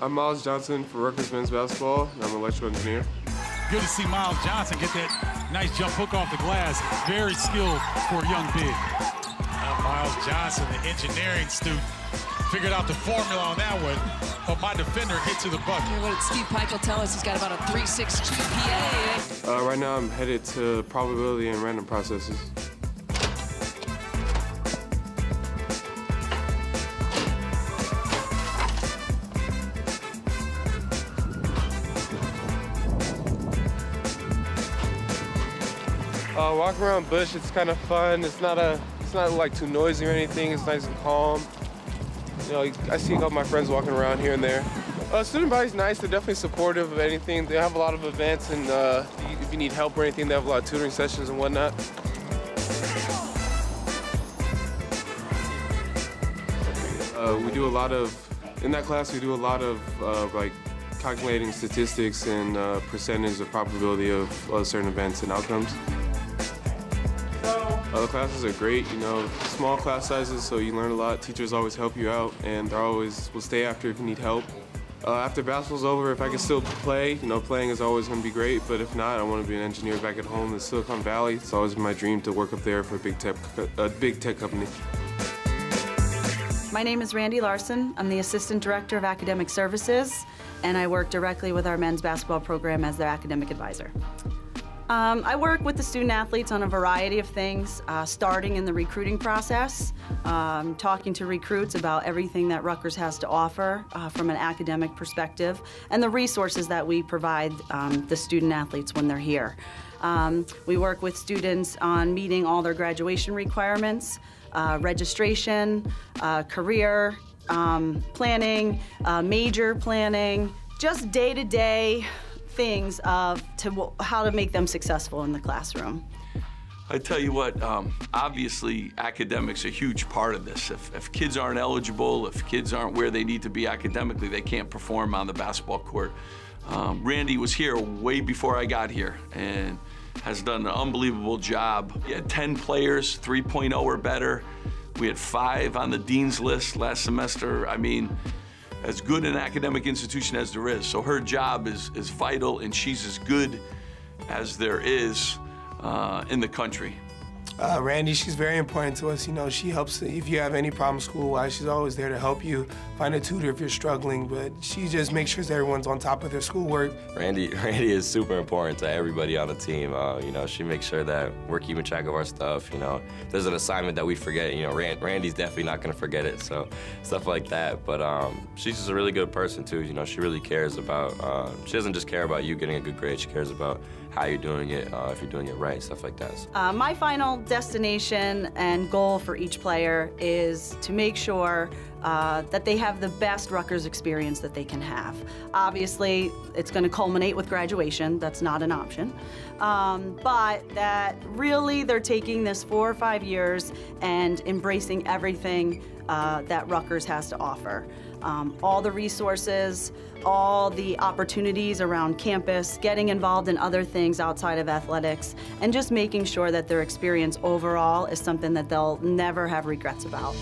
I'm Miles Johnson for Rutgers men's basketball, and I'm an electrical engineer. Good to see Miles Johnson get that nice jump hook off the glass. Very skilled for a young big. Miles Johnson, the engineering student, figured out the formula on that one, but my defender hit to the bucket. What did Steve Pike will tell us? He's got about a 3.6 GPA. Right now I'm headed to probability and random processes. Walking around Bush, it's kind of fun. It's not like too noisy or anything. It's nice and calm. You know, I see a couple of my friends walking around here and there. Student body's nice. They're definitely supportive of anything. They have a lot of events, and if you need help or anything, they have a lot of tutoring sessions and whatnot. In that class, we do a lot of like calculating statistics and percentage of probability of certain events and outcomes. The classes are great, you know, small class sizes, so you learn a lot. Teachers always help you out, and they always will stay after if you need help. After basketball's over, if I can still play, you know, playing is always going to be great, but if not, I want to be an engineer back at home in Silicon Valley. It's always been my dream to work up there for a big tech company. My name is Randy Larson. I'm the Assistant Director of Academic Services, and I work directly with our men's basketball program as their academic advisor. I work with the student athletes on a variety of things, starting in the recruiting process, talking to recruits about everything that Rutgers has to offer from an academic perspective, and the resources that we provide the student athletes when they're here. We work with students on meeting all their graduation requirements, registration, career planning, major planning, just day-to-day things of how to make them successful in the classroom. I tell you what, obviously academics are a huge part of this. If kids aren't eligible, if kids aren't where they need to be academically, they can't perform on the basketball court. Randy was here way before I got here and has done an unbelievable job. He had 10 players, 3.0 or better. We had 5 on the dean's list last semester. I mean, as good an academic institution as there is. So her job is vital, and she's as good as there is in the country. Randy, she's very important to us. You know, she helps if you have any problem school-wise. She's always there to help you find a tutor if you're struggling, but she just makes sure that everyone's on top of their schoolwork. Randy is super important to everybody on the team. You know, she makes sure that we're keeping track of our stuff. You know, if there's an assignment that we forget, you know, Randy's definitely not going to forget it, so stuff like that. But she's just a really good person, too. You know, she really cares about, she doesn't just care about you getting a good grade. She cares about how you're doing it, if you're doing it right, stuff like that. My final destination and goal for each player is to make sure that they have the best Rutgers experience that they can have. Obviously, it's going to culminate with graduation. That's not an option. But that really they're taking this 4 or 5 years and embracing everything that Rutgers has to offer. All the resources, all the opportunities around campus, getting involved in other things outside of athletics, and just making sure that their experience overall is something that they'll never have regrets about.